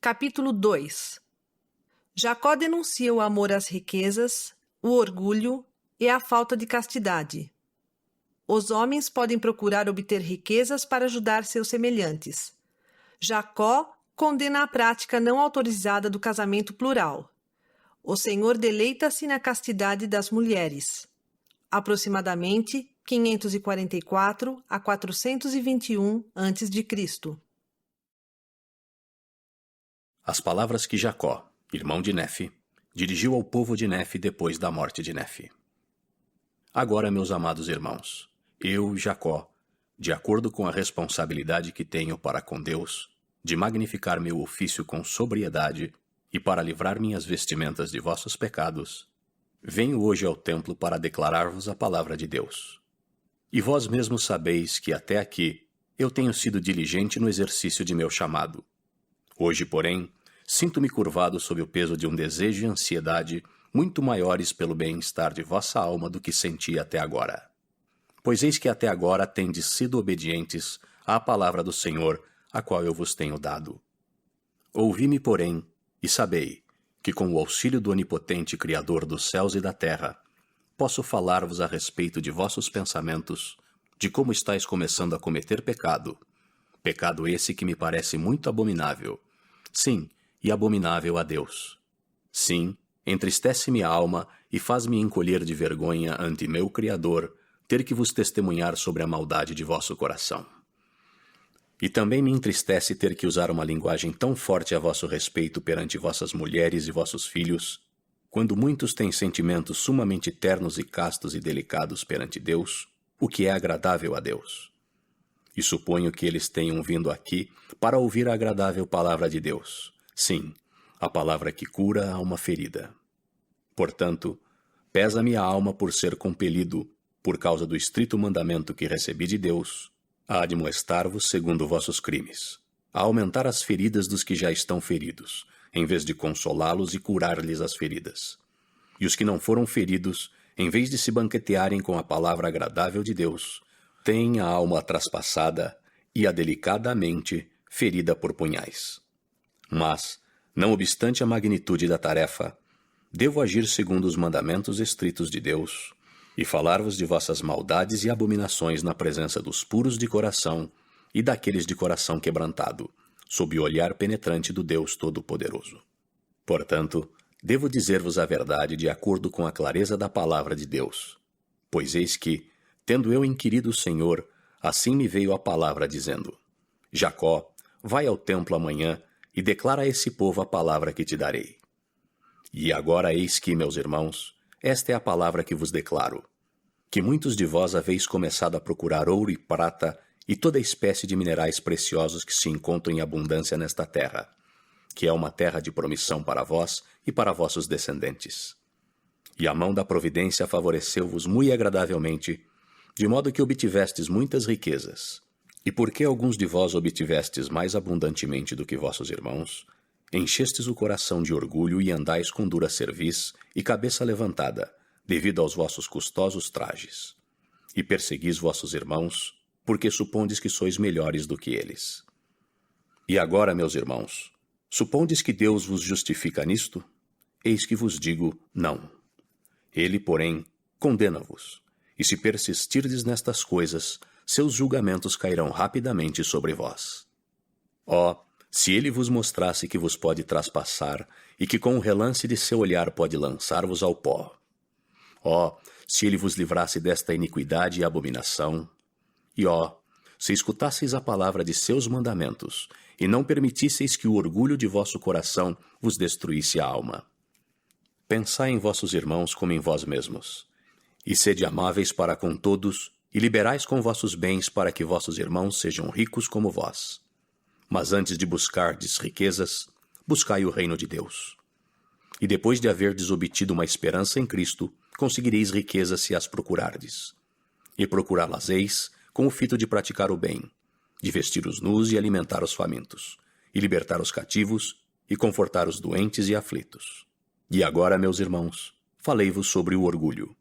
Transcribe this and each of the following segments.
Capítulo 2. Jacó denuncia o amor às riquezas, o orgulho e a falta de castidade. Os homens podem procurar obter riquezas para ajudar seus semelhantes. Jacó condena a prática não autorizada do casamento plural. O Senhor deleita-se na castidade das mulheres. Aproximadamente 544 a 421 a.C. As palavras que Jacó, irmão de Nefe, dirigiu ao povo de Nefe depois da morte de Nefe. Agora, meus amados irmãos, eu, Jacó, de acordo com a responsabilidade que tenho para com Deus, de magnificar meu ofício com sobriedade e para livrar minhas vestimentas de vossos pecados, venho hoje ao templo para declarar-vos a palavra de Deus. E vós mesmos sabeis que até aqui eu tenho sido diligente no exercício de meu chamado. Hoje, porém, sinto-me curvado sob o peso de um desejo e ansiedade muito maiores pelo bem-estar de vossa alma do que senti até agora. Pois eis que até agora tendes sido obedientes à palavra do Senhor, a qual eu vos tenho dado. Ouvi-me, porém, e sabei que com o auxílio do onipotente Criador dos céus e da terra, posso falar-vos a respeito de vossos pensamentos, de como estáis começando a cometer pecado. Pecado esse que me parece muito abominável. Sim, e abominável a Deus. Sim, entristece-me a alma e faz-me encolher de vergonha ante meu Criador ter que vos testemunhar sobre a maldade de vosso coração. E também me entristece ter que usar uma linguagem tão forte a vosso respeito perante vossas mulheres e vossos filhos, quando muitos têm sentimentos sumamente ternos e castos e delicados perante Deus, o que é agradável a Deus. E suponho que eles tenham vindo aqui para ouvir a agradável palavra de Deus. Sim, a palavra que cura a alma ferida. Portanto, pesa-me a alma por ser compelido, por causa do estrito mandamento que recebi de Deus, a admoestar-vos segundo vossos crimes, a aumentar as feridas dos que já estão feridos, em vez de consolá-los e curar-lhes as feridas. E os que não foram feridos, em vez de se banquetearem com a palavra agradável de Deus, têm a alma traspassada e a delicadamente ferida por punhais. Mas, não obstante a magnitude da tarefa, devo agir segundo os mandamentos estritos de Deus e falar-vos de vossas maldades e abominações na presença dos puros de coração e daqueles de coração quebrantado, sob o olhar penetrante do Deus Todo-Poderoso. Portanto, devo dizer-vos a verdade de acordo com a clareza da palavra de Deus, pois eis que, tendo eu inquirido o Senhor, assim me veio a palavra dizendo: Jacó, vai ao templo amanhã e declara a esse povo a palavra que te darei. E agora eis que, meus irmãos, esta é a palavra que vos declaro, que muitos de vós haveis começado a procurar ouro e prata e toda espécie de minerais preciosos que se encontram em abundância nesta terra, que é uma terra de promissão para vós e para vossos descendentes. E a mão da providência favoreceu-vos muito agradavelmente, de modo que obtivestes muitas riquezas. E porque alguns de vós obtivestes mais abundantemente do que vossos irmãos, enchestes o coração de orgulho e andais com dura cerviz e cabeça levantada, devido aos vossos custosos trajes. E perseguis vossos irmãos, porque supondes que sois melhores do que eles. E agora, meus irmãos, supondes que Deus vos justifica nisto? Eis que vos digo, não. Ele, porém, condena-vos. E se persistirdes nestas coisas, seus julgamentos cairão rapidamente sobre vós. Ó, se ele vos mostrasse que vos pode traspassar e que com o relance de seu olhar pode lançar-vos ao pó. Ó, se ele vos livrasse desta iniquidade e abominação. E ó, se escutasseis a palavra de seus mandamentos e não permitisseis que o orgulho de vosso coração vos destruísse a alma. Pensai em vossos irmãos como em vós mesmos, e sede amáveis para com todos, e liberais com vossos bens para que vossos irmãos sejam ricos como vós. Mas antes de buscardes riquezas, buscai o reino de Deus. E depois de haverdes obtido uma esperança em Cristo, conseguireis riquezas se as procurardes. E procurá-las eis com o fito de praticar o bem, de vestir os nus e alimentar os famintos, e libertar os cativos, e confortar os doentes e aflitos. E agora, meus irmãos, falei-vos sobre o orgulho.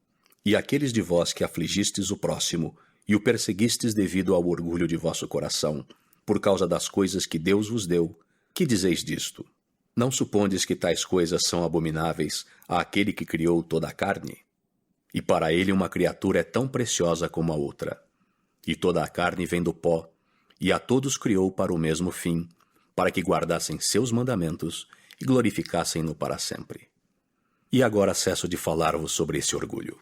E aqueles de vós que afligistes o próximo e o perseguistes devido ao orgulho de vosso coração, por causa das coisas que Deus vos deu, Que dizeis disto? Não supondes que tais coisas são abomináveis àquele que criou toda a carne? E para ele uma criatura é tão preciosa como a outra. E toda a carne vem do pó, e a todos criou para o mesmo fim, para que guardassem seus mandamentos e glorificassem-no para sempre. E agora cesso de falar-vos sobre esse orgulho.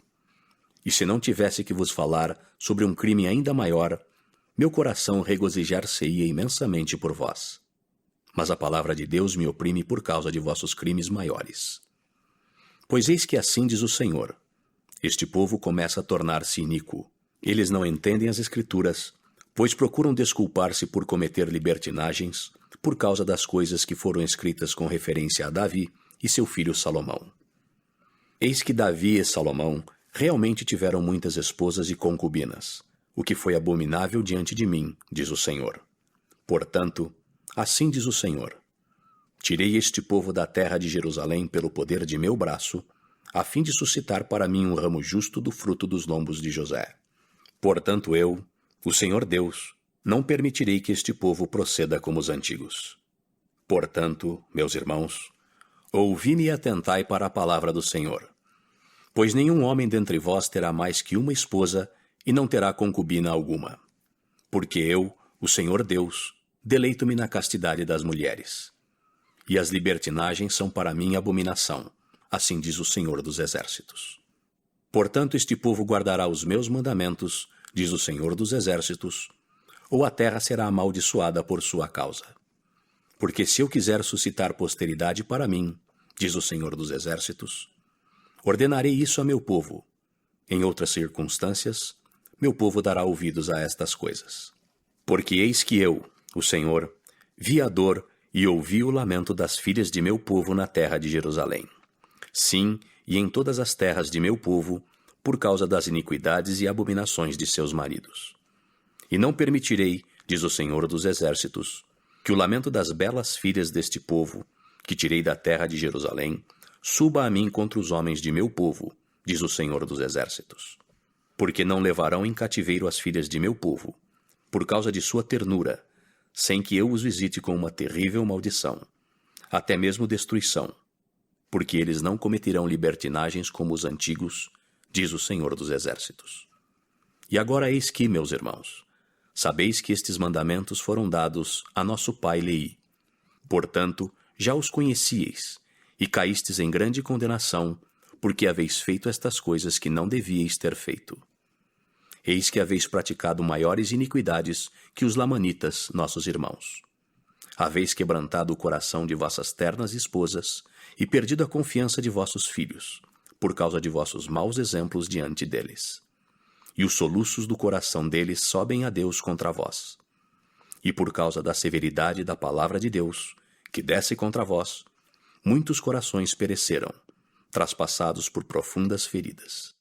E se não tivesse que vos falar sobre um crime ainda maior, meu coração regozijar-se-ia imensamente por vós. Mas a palavra de Deus me oprime por causa de vossos crimes maiores. Pois eis que assim diz o Senhor: este povo começa a tornar-se iníquo. Eles não entendem as Escrituras, pois procuram desculpar-se por cometer libertinagens por causa das coisas que foram escritas com referência a Davi e seu filho Salomão. Eis que Davi e Salomão realmente tiveram muitas esposas e concubinas, o que foi abominável diante de mim, diz o Senhor. Portanto, assim diz o Senhor: tirei este povo da terra de Jerusalém pelo poder de meu braço, a fim de suscitar para mim um ramo justo do fruto dos lombos de José. Portanto eu, o Senhor Deus, não permitirei que este povo proceda como os antigos. Portanto, meus irmãos, ouvi-me e atentai para a palavra do Senhor. Pois nenhum homem dentre vós terá mais que uma esposa e não terá concubina alguma. Porque eu, o Senhor Deus, deleito-me na castidade das mulheres. E as libertinagens são para mim abominação, assim diz o Senhor dos Exércitos. Portanto, este povo guardará os meus mandamentos, diz o Senhor dos Exércitos, ou a terra será amaldiçoada por sua causa. Porque se eu quiser suscitar posteridade para mim, diz o Senhor dos Exércitos, ordenarei isso a meu povo. Em outras circunstâncias, meu povo dará ouvidos a estas coisas. Porque eis que eu, o Senhor, vi a dor e ouvi o lamento das filhas de meu povo na terra de Jerusalém. Sim, e em todas as terras de meu povo, por causa das iniquidades e abominações de seus maridos. E não permitirei, diz o Senhor dos Exércitos, que o lamento das belas filhas deste povo, que tirei da terra de Jerusalém, suba a mim contra os homens de meu povo, diz o Senhor dos Exércitos. Porque não levarão em cativeiro as filhas de meu povo, por causa de sua ternura, sem que eu os visite com uma terrível maldição, até mesmo destruição, porque eles não cometerão libertinagens como os antigos, diz o Senhor dos Exércitos. E agora eis que, meus irmãos, sabeis que estes mandamentos foram dados a nosso pai Leí. Portanto, já os conhecieis, e caístes em grande condenação, porque haveis feito estas coisas que não devíeis ter feito. Eis que haveis praticado maiores iniquidades que os lamanitas, nossos irmãos. Haveis quebrantado o coração de vossas ternas esposas e perdido a confiança de vossos filhos, por causa de vossos maus exemplos diante deles. E os soluços do coração deles sobem a Deus contra vós. E por causa da severidade da palavra de Deus, que desce contra vós, muitos corações pereceram, traspassados por profundas feridas.